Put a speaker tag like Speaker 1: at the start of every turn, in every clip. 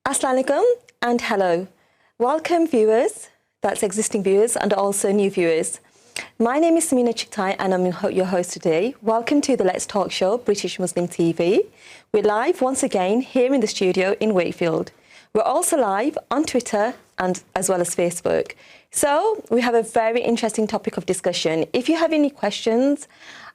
Speaker 1: Assalamu alaikum and hello. Welcome viewers, that's existing viewers and also new viewers. My name is Samina Chughtai and I'm your host today. Welcome to the Let's Talk Show, British Muslim TV. We're live once again here in the studio in Wakefield. We're also live on Twitter and as well as Facebook. So we have a very interesting topic of discussion. If you have any questions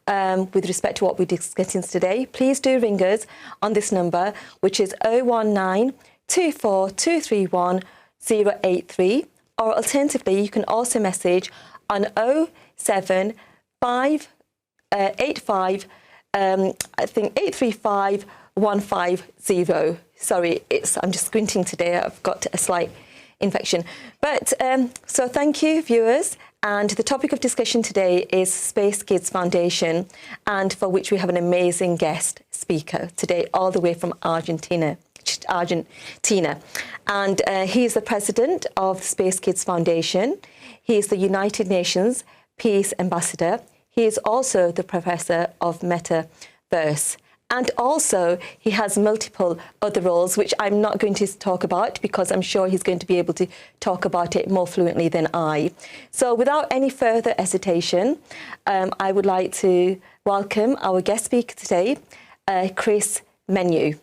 Speaker 1: with respect to what we're discussing today, please do ring us on this number, which is 019 24231 083, or alternatively you can also message on 07585 835 150. Sorry, I'm just squinting today. I've got a slight infection. But so thank you, viewers. And the topic of discussion today is Space Kids Foundation, and for which we have an amazing guest speaker today, all the way from Argentina. And he is the president of the Space Kids Foundation. He is the United Nations Peace Ambassador. He is also the professor of Metaverse. And also, he has multiple other roles, which I'm not going to talk about because I'm sure he's going to be able to talk about it more fluently than I. So without any further hesitation, I would like to welcome our guest speaker today, Chris Meniw.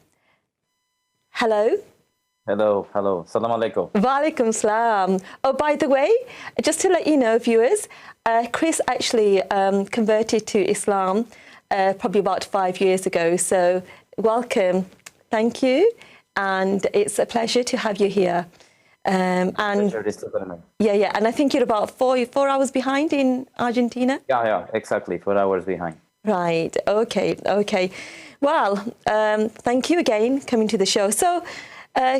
Speaker 1: Hello.
Speaker 2: Hello. Salam alaikum.
Speaker 1: Walaikum salam. Oh, by the way, just to let you know, viewers, Chris actually converted to Islam probably about 5 years ago. So welcome. Thank you. And it's a pleasure to have you here. And yeah. And I think you're about four hours behind in Argentina.
Speaker 2: Yeah, exactly. 4 hours behind.
Speaker 1: Right. Okay. Well, thank you again coming to the show. So,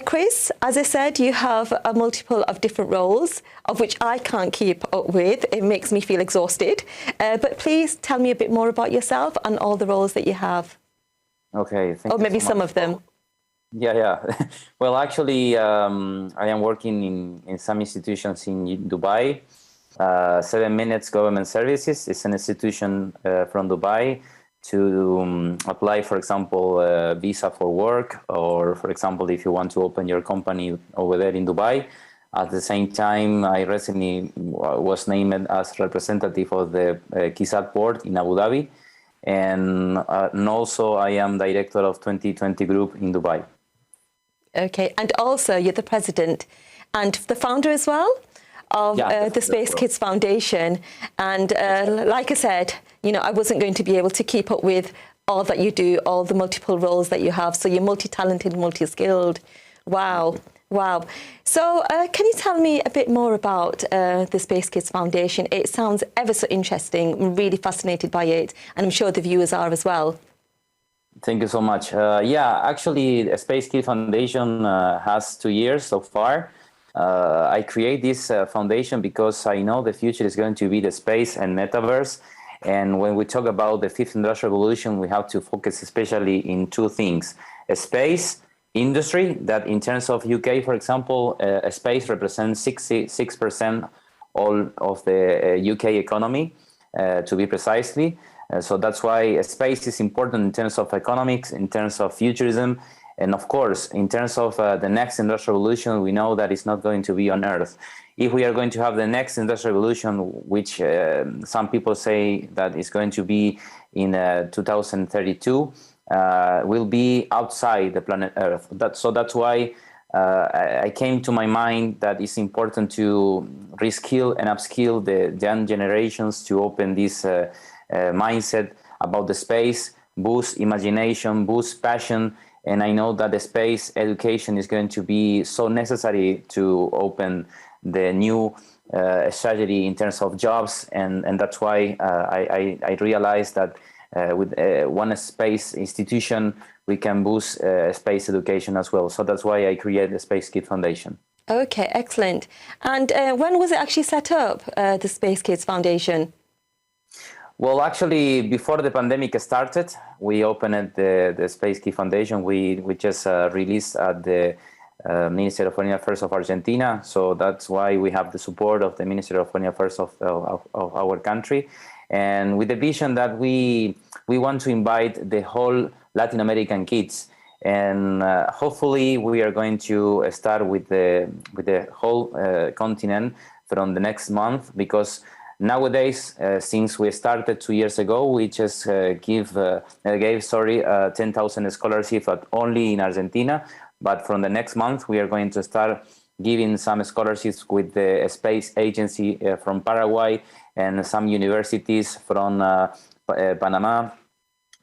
Speaker 1: Chris, as I said, you have a multiple of different roles, of which I can't keep up with. It makes me feel exhausted. But please tell me a bit more about yourself and all the roles that you have.
Speaker 2: Okay.
Speaker 1: Or maybe some of them.
Speaker 2: Yeah. Well, actually, I am working in some institutions in Dubai. 7 Minutes Government Services is an institution from Dubai to apply, for example, a visa for work, or, for example, if you want to open your company over there in Dubai. At the same time, I recently was named as representative of the KISAT board in Abu Dhabi. And also I am director of 2020 Group in Dubai. Okay,
Speaker 1: and also you're the president and the founder as well of the Space Kids Foundation. And like I said, I wasn't going to be able to keep up with all that you do, all the multiple roles that you have. So you're multi-talented, multi-skilled. Wow. So can you tell me a bit more about the Space Kids Foundation? It sounds ever so interesting. I'm really fascinated by it. And I'm sure the viewers are as well.
Speaker 2: Thank you so much. Actually, the Space Kids Foundation has 2 years so far. I create this foundation because I know the future is going to be the space and metaverse. And when we talk about the fifth industrial revolution, we have to focus especially in two things: a space industry that, in terms of UK, for example, space represents 66% all of the UK economy, to be precisely. So that's why space is important in terms of economics, in terms of futurism. And of course, in terms of the next industrial revolution, we know that it's not going to be on Earth. If we are going to have the next industrial revolution, which some people say that is going to be in 2032, will be outside the planet Earth. So that's why I came to my mind that it's important to reskill and upskill the young generations to open this mindset about the space, boost imagination, boost passion. And I know that the space education is going to be so necessary to open the new strategy in terms of jobs. And that's why I realized that with one space institution, we can boost space education as well. So that's why I created the Space Kids Foundation.
Speaker 1: Okay, excellent. And when was it actually set up, the Space Kids Foundation?
Speaker 2: Well, actually, before the pandemic started, we opened the Space Key Foundation. We just released at the Ministry of Foreign Affairs of Argentina. So that's why we have the support of the Ministry of Foreign Affairs of our country. And with the vision that we want to invite the whole Latin American kids. And hopefully we are going to start with the whole continent from the next month, because nowadays, since we started 2 years ago, we just gave 10,000 scholarships, but only in Argentina. But from the next month, we are going to start giving some scholarships with the space agency from Paraguay and some universities from Panama,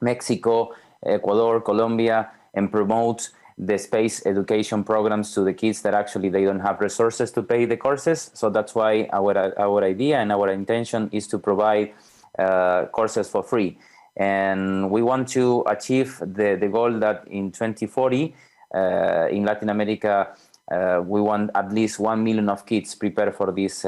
Speaker 2: Mexico, Ecuador, Colombia, and promote the space education programs to the kids that actually they don't have resources to pay the courses. So that's why our idea and our intention is to provide courses for free. And we want to achieve the goal that in 2040, in Latin America, we want at least 1 million of kids prepared for this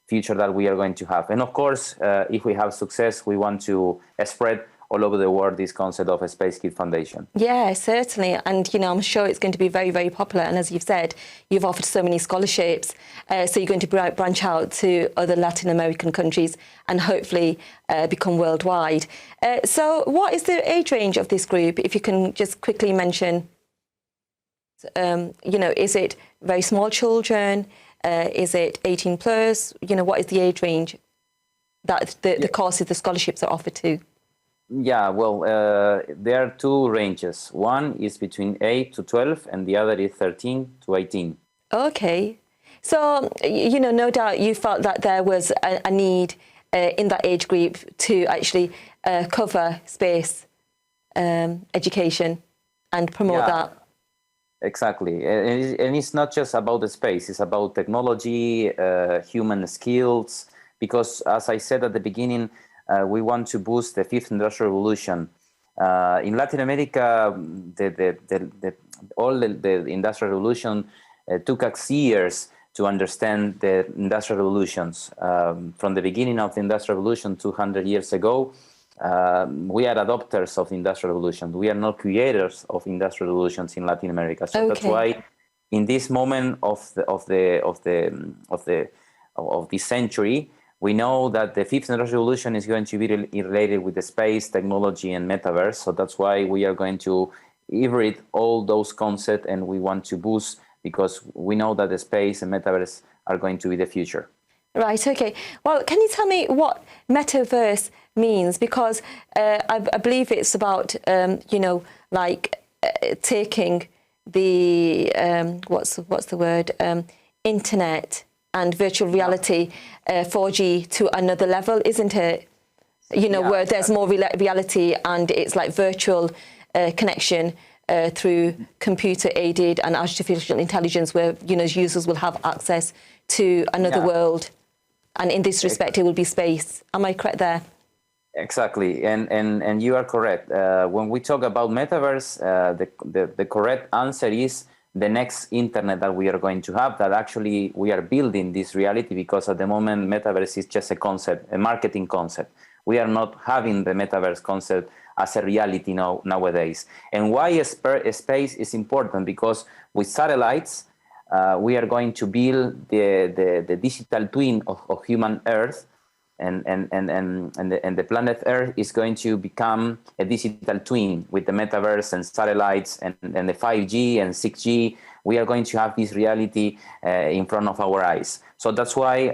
Speaker 2: future that we are going to have. And of course, if we have success, we want to spread all over the world this concept of a Space Kid Foundation. Yeah,
Speaker 1: certainly. And, I'm sure it's going to be very, very popular. And as you've said, you've offered so many scholarships. So you're going to branch out to other Latin American countries and hopefully become worldwide. So what is the age range of this group? If you can just quickly mention, is it very small children? Is it 18 plus? What is the age range that the courses, the scholarships are offered to?
Speaker 2: Yeah, well, there are two ranges. One is between 8 to 12 and the other is 13 to 18.
Speaker 1: Okay. So, no doubt you felt that there was a need in that age group to actually cover space education and promote that.
Speaker 2: Exactly. And it's not just about the space, it's about technology, human skills, because as I said at the beginning, we want to boost the fifth industrial revolution. In Latin America, all the industrial revolution took us years to understand the industrial revolutions. From the beginning of the industrial revolution 200 years ago, we are adopters of the industrial revolution. We are not creators of industrial revolutions in Latin America. So that's why, in this moment of this century, we know that the fifth industrial revolution is going to be related with the space, technology, and metaverse. So that's why we are going to iterate all those concepts, and we want to boost, because we know that the space and metaverse are going to be the future.
Speaker 1: Right, okay. Well, can you tell me what metaverse means? Because I believe it's about, taking the, what's the word, internet and virtual reality, 4G to another level, isn't it? Where there's more reality and it's like virtual connection through computer-aided and artificial intelligence, where, users will have access to another world. And in this respect, it will be space. Am I correct there?
Speaker 2: Exactly, and you are correct. When we talk about metaverse, the correct answer is the next internet that we are going to have, that actually we are building this reality, because at the moment metaverse is just a concept, a marketing concept. We are not having the metaverse concept as a reality nowadays. And why space is important? Because with satellites, we are going to build the digital twin of human Earth, and the planet Earth is going to become a digital twin with the metaverse and satellites and the 5G and 6G. We are going to have this reality in front of our eyes. So that's why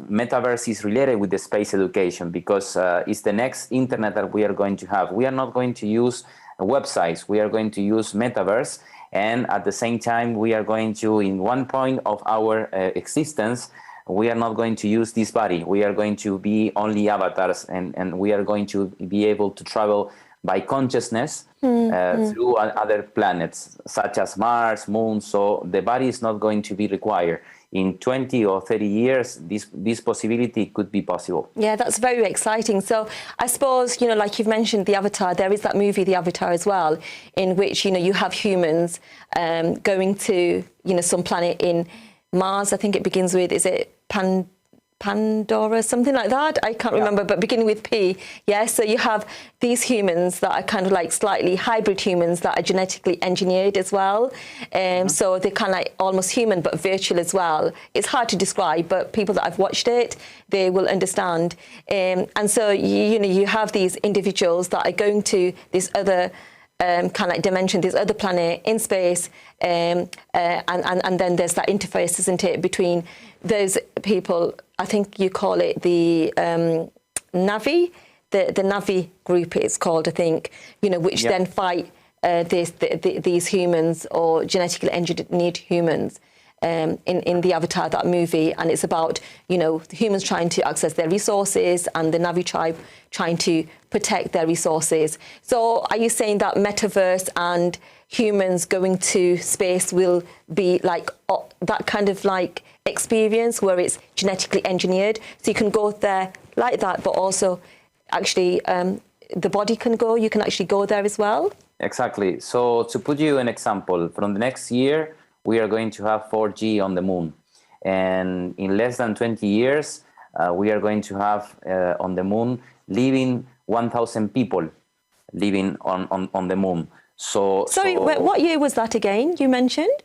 Speaker 2: metaverse is related with the space education, because it's the next internet that we are going to have. We are not going to use websites. We are going to use metaverse. And at the same time, we are going to, in one point of our existence, we are not going to use this body. We are going to be only avatars, and we are going to be able to travel by consciousness through other planets, such as Mars, Moon. So the body is not going to be required. In 20 or 30 years, this possibility could be possible.
Speaker 1: Yeah, that's very exciting. So I suppose, like you've mentioned, the Avatar, there is that movie, The Avatar, as well, in which, you have humans going to, some planet in Mars. I think it begins with, is it Pandora, something like that. I can't remember, but beginning with P. Yeah, so you have these humans that are kind of like slightly hybrid humans that are genetically engineered as well. So they're kind of like almost human, but virtual as well. It's hard to describe, but people that have watched it, they will understand. And so, you know, you have these individuals that are going to this other kind of like dimension, this other planet in space, and then there's that interface, isn't it, between those people. I think you call it the Navi, the Navi group it's called, I think, you know, which then fight these humans or genetically engineered humans in the Avatar, that movie. And it's about, you know, the humans trying to access their resources and the Navi tribe trying to protect their resources. So are you saying that metaverse and humans going to space will be like that kind of like experience where it's genetically engineered, so you can go there like that, but also actually the body can go, you can actually go there as well?
Speaker 2: Exactly. So to put you an example, from the next year, we are going to have 4G on the moon. And in less than 20 years, we are going to have on the moon living 1,000 people living on the moon.
Speaker 1: Sorry, what year was that again, you mentioned?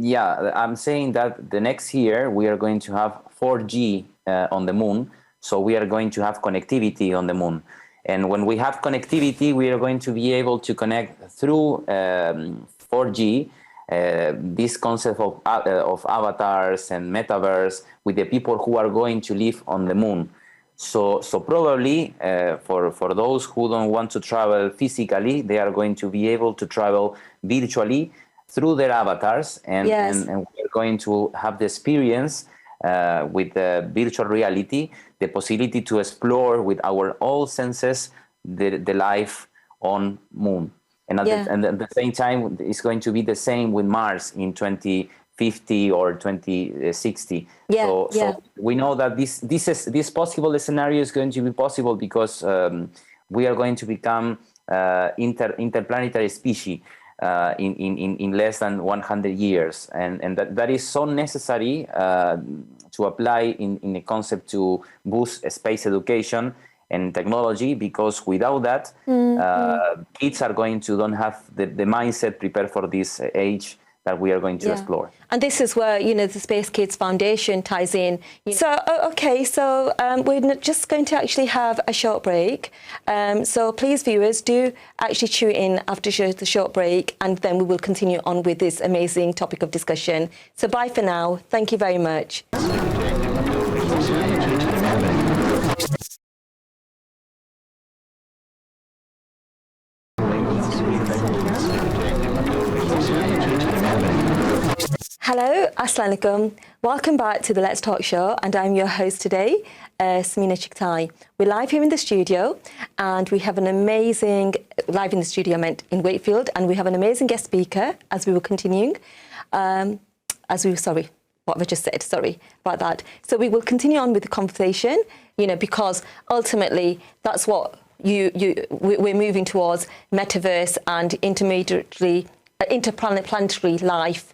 Speaker 2: Yeah, I'm saying that the next year we are going to have 4G on the moon. So we are going to have connectivity on the moon. And when we have connectivity, we are going to be able to connect through 4G, this concept of avatars and metaverse with the people who are going to live on the moon. So probably for those who don't want to travel physically, they are going to be able to travel virtually through their avatars, and we're going to have the experience with the virtual reality, the possibility to explore with our all senses the life on moon. And at the same time, it's going to be the same with Mars in 2050 or 2060. So we know that this possible scenario is going to be possible because we are going to become interplanetary species in less than 100 years, and that is so necessary to apply in the concept to boost space education and technology, because without that, kids are going to don't have the mindset prepared for this age that we are going to explore.
Speaker 1: And this is where, you know, the Space Kids Foundation ties in. So, okay, so we're just going to actually have a short break. So please, viewers, do actually tune in after the short break, and then we will continue on with this amazing topic of discussion. So bye for now. Thank you very much. Hello, Assalamu alaikum. Welcome back to the Let's Talk show, and I'm your host today, Samina Chughtai. We're live here in the studio, and we have an amazing, live in the studio, I meant in Wakefield, and we have an amazing guest speaker as we were continuing, sorry, what have I just said? Sorry about that. So we will continue on with the conversation, you know, because ultimately that's what we're moving towards, metaverse and interplanetary life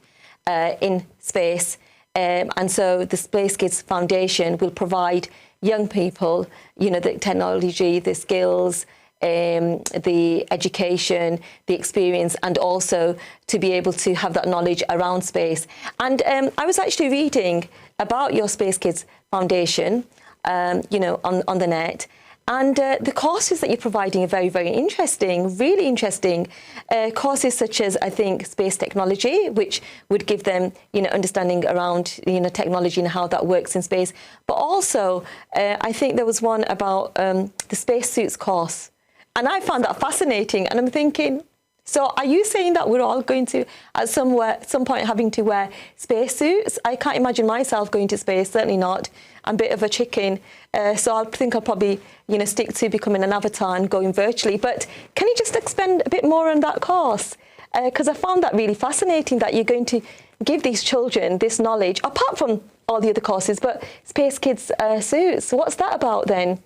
Speaker 1: in space. And so the Space Kids Foundation will provide young people, you know, the technology, the skills, the education, the experience, and also to be able to have that knowledge around space. And I was actually reading about your Space Kids Foundation, you know, on the net. And the courses that you're providing are very, very interesting, really interesting. Courses such as, I think, space technology, which would give them, you know, understanding around, you know, technology and how that works in space. But also, I think there was one about the spacesuits course. And I found that fascinating. And I'm thinking, so are you saying that we're all going to, at some point, having to wear spacesuits? I can't imagine myself going to space, certainly not. I'm a bit of a chicken. So I think I'll probably, you know, stick to becoming an avatar and going virtually. But can you just expand a bit more on that course? Because I found that really fascinating, that you're going to give these children this knowledge, apart from all the other courses, but Space Kids suits. What's that about then?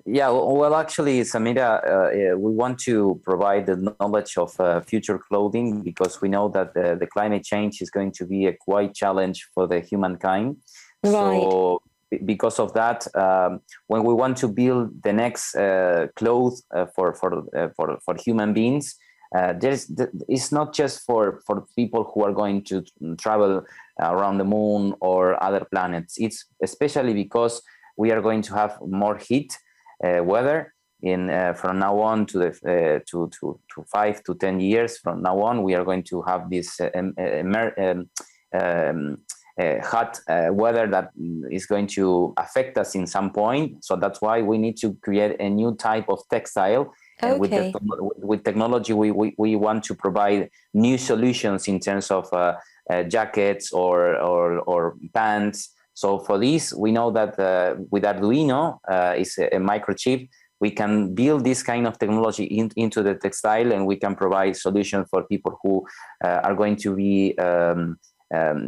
Speaker 2: Yeah, well, actually, Samira, we want to provide the knowledge of future clothing, because we know that the climate change is going to be a quite challenge for the humankind.
Speaker 1: Right.
Speaker 2: because of that, when we want to build the next clothes for human beings, it's not just for people who are going to travel around the moon or other planets. It's especially because we are going to have more heat weather from now on to the to 5 to 10 years from now on. We are going to have this hot weather that is going to affect us in some point. So that's why we need to create a new type of textile. And with technology, we want to provide new solutions in terms of jackets or pants. So for this, we know that with Arduino, is a microchip. We can build this kind of technology into the textile, and we can provide solutions for people who are going to be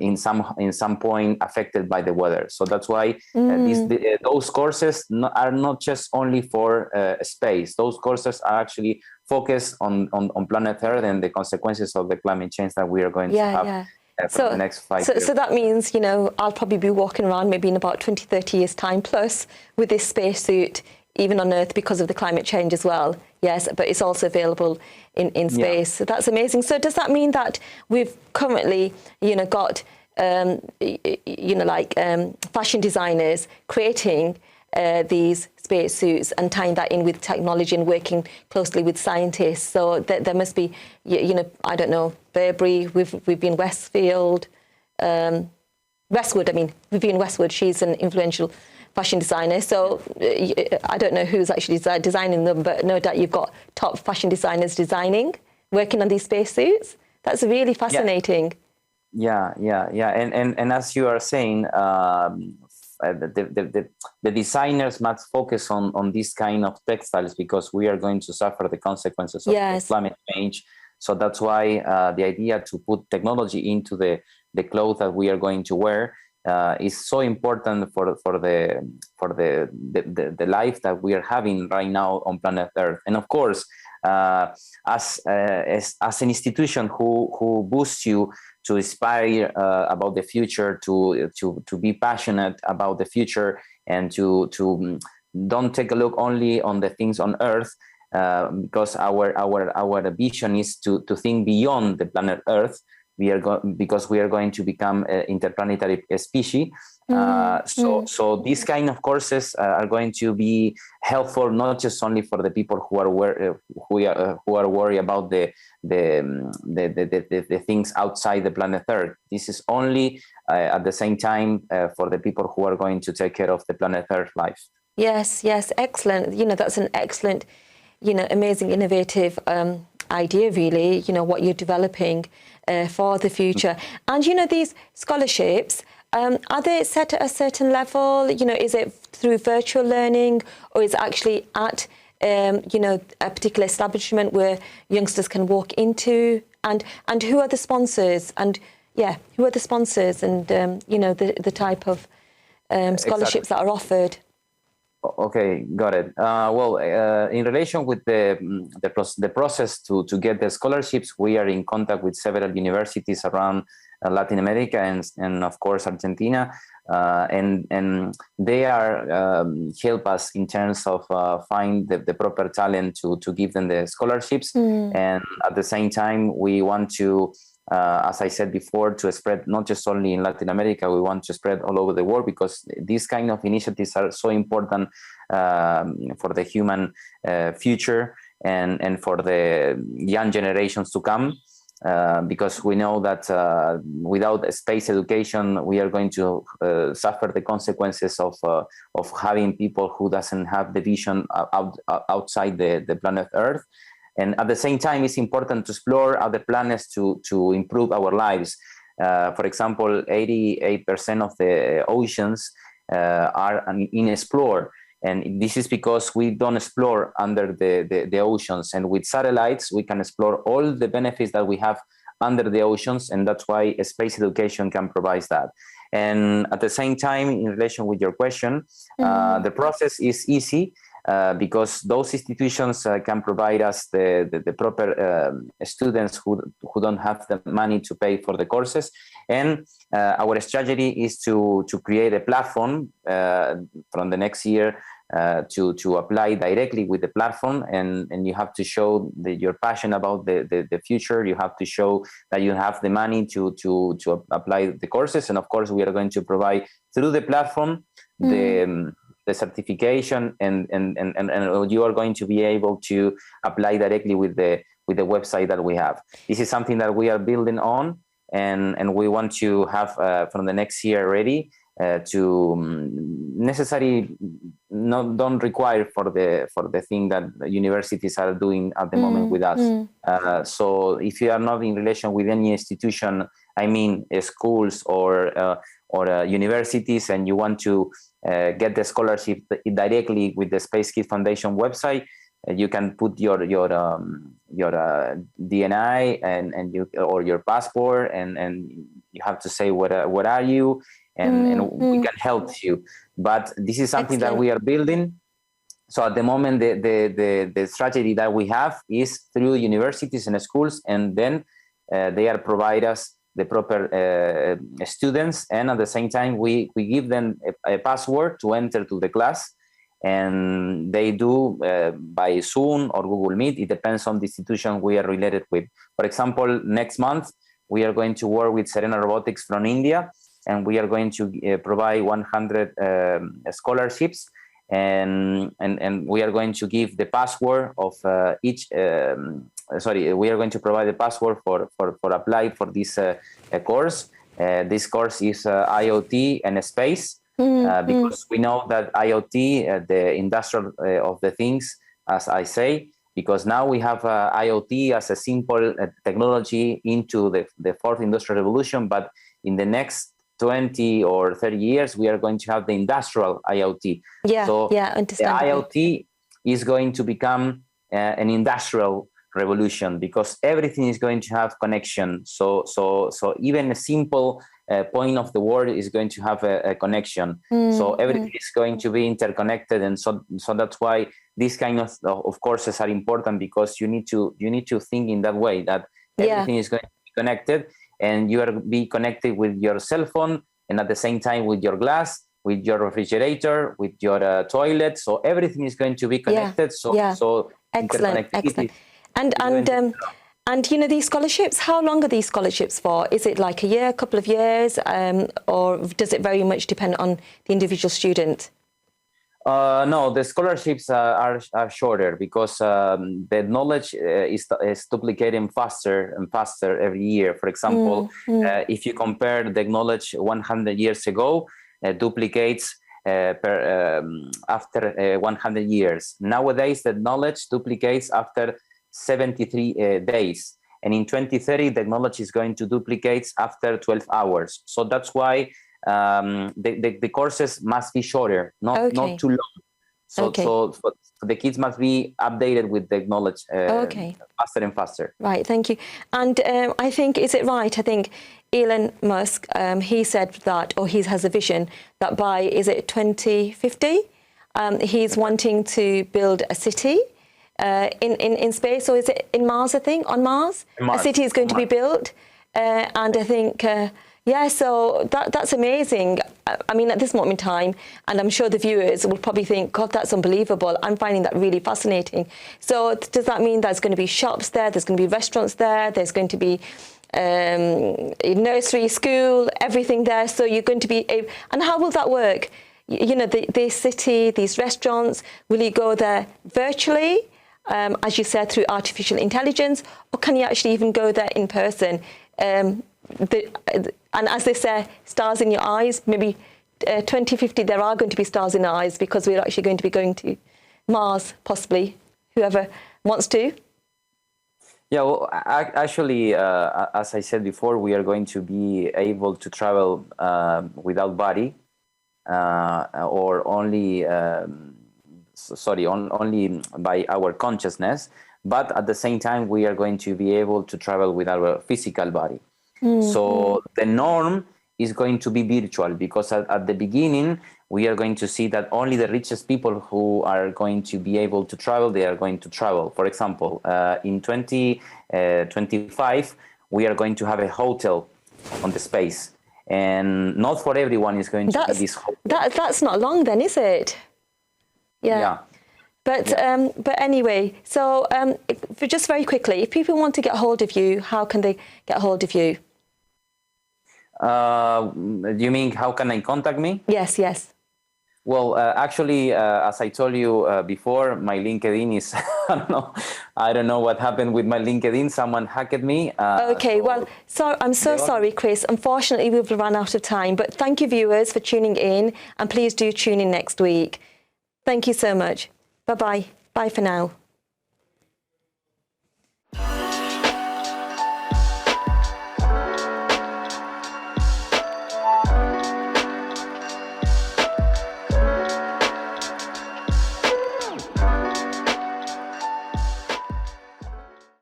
Speaker 2: in some point affected by the weather. So that's why those courses are not just only for space. Those courses are actually focused on planet Earth and the consequences of the climate change that we are going to have. For the next 5 years.
Speaker 1: So that means, I'll probably be walking around maybe in about 20, 30 years time plus with this spacesuit, even on Earth, because of the climate change as well. Yes, but it's also available in space. So that's amazing. So does that mean that we've currently, got, fashion designers creating these spacesuits and tying that in with technology and working closely with scientists? So there must be, I don't know, Burberry, we've been Westwood, Vivienne Westwood, she's an influential fashion designer. So I don't know who's actually designing them, but no doubt you've got top fashion designers working on these spacesuits. That's really fascinating.
Speaker 2: Yeah. And as you are saying, the designers must focus on this kind of textiles because we are going to suffer the consequences of climate change. So that's why the idea to put technology into the clothes that we are going to wear is so important for the life that we are having right now on planet Earth. And of course, as an institution who boosts you to inspire about the future, to be passionate about the future, and to don't take a look only on the things on Earth, because our vision is to think beyond the planet Earth. Because we are going to become an interplanetary species. So these kind of courses are going to be helpful not just only for the people who are worried about the things outside the planet Earth. This is only at the same time for the people who are going to take care of the planet Earth life. Yes,
Speaker 1: excellent. That's an excellent, amazing, innovative idea, really. What you're developing for the future. And these scholarships, are they set at a certain level? Is it through virtual learning, or is it actually at a particular establishment where youngsters can walk into? And who are the sponsors? And who are the sponsors? And the type of scholarships that are offered.
Speaker 2: Okay, got it. In relation with the process to get the scholarships, we are in contact with several universities around Latin America and of course Argentina, and they are help us in terms of find the proper talent to give them the scholarships, and at the same time we want to. As I said before, to spread not just only in Latin America, we want to spread all over the world, because these kind of initiatives are so important for the human future and for the young generations to come. Because we know that without space education, we are going to suffer the consequences of having people who doesn't have the vision outside the planet Earth. And at the same time, it's important to explore other planets to improve our lives. For example, 88% of the oceans are unexplored. And this is because we don't explore under the oceans. And with satellites, we can explore all the benefits that we have under the oceans. And that's why space education can provide that. And at the same time, in relation with your question, the process is easy. because those institutions can provide us the proper students who don't have the money to pay for the courses. And our strategy is to create a platform from the next year to apply directly with the platform, and you have to show that you're passionate about the future. You have to show that you have the money to apply the courses, and of course we are going to provide through the platform the certification, and you are going to be able to apply directly with the website that we have. This is something that we are building on, and we want to have from the next year ready. To necessary don't require for the thing that universities are doing at the moment with us. So if you are not in relation with any institution, I mean schools or universities, and you want to get the scholarship directly with the Space Kids Foundation website, you can put your DNI and you or your passport, and you have to say what are you. And we can help you, but this is something that we are building. So at the moment, the strategy that we have is through universities and schools, and then they are provide us the proper students, and at the same time we give them a password to enter to the class, and they do by Zoom or Google Meet. It depends on the institution we are related with. For example, next month we are going to work with Serena Robotics from India, and we are going to provide 100 scholarships, and we are going to give the password of each. We are going to provide the password for apply for this course. This course is IoT and space, because we know that IoT, the industrial of the things, as I say, because now we have IoT as a simple technology into the fourth industrial revolution, but in the next 20 or 30 years, we are going to have the industrial IoT. The IoT is going to become an industrial revolution, because everything is going to have connection. So even a simple point of the world is going to have a connection. So everything is going to be interconnected, and so that's why these kind of courses are important, because you need to think in that way, that everything is going to be connected. And you are be connected with your cell phone, and at the same time with your glass, with your refrigerator, with your toilet. So everything is going to be connected. So
Speaker 1: excellent. And you know, these scholarships, how long are these scholarships for? Is it like a year, a couple of years, or does it very much depend on the individual student?
Speaker 2: No, the scholarships are shorter, because the knowledge is duplicating faster and faster every year. For example, if you compare the knowledge 100 years ago, duplicates after 100 years. Nowadays, the knowledge duplicates after 73 days. And in 2030, the knowledge is going to duplicate after 12 hours. So that's why the courses must be shorter, not too long. So the kids must be updated with the knowledge faster and faster.
Speaker 1: Right, thank you. And I think, is it right? I think Elon Musk, he said that, or he has a vision that by, is it 2050, he's wanting to build a city in space, or is it in Mars, I think, on Mars? A city is going to be built. And I think, so that's amazing. I mean, at this moment in time, and I'm sure the viewers will probably think, God, that's unbelievable. I'm finding that really fascinating. So does that mean there's going to be shops there, there's going to be restaurants there, there's going to be nursery, school, everything there? So you're going to be, and how will that work? You know, this city, these restaurants, will you go there virtually, as you said, through artificial intelligence, or can you actually even go there in person? And as they say, stars in your eyes, maybe 2050 there are going to be stars in our eyes, because we're actually going to be going to Mars, possibly, whoever wants to.
Speaker 2: Yeah, well, actually, as I said before, we are going to be able to travel without body, or only, only by our consciousness. But at the same time, we are going to be able to travel with our physical body. So the norm is going to be virtual, because at the beginning, we are going to see that only the richest people who are going to be able to travel, they are going to travel. For example, in 2025, we are going to have a hotel on the space. And not for everyone is going to be this hotel.
Speaker 1: That's not long then, is it? Yeah. But anyway, so just very quickly, if people want to get hold of you, how can they get hold of you?
Speaker 2: You mean how can they contact me?
Speaker 1: Yes, yes.
Speaker 2: Well, actually, as I told you before, my LinkedIn is, I don't know what happened with my LinkedIn. Someone hacked me.
Speaker 1: Okay, well, I'm so sorry, Chris. Unfortunately, we've run out of time. But thank you, viewers, for tuning in. And please do tune in next week. Thank you so much. Bye-bye. Bye for now.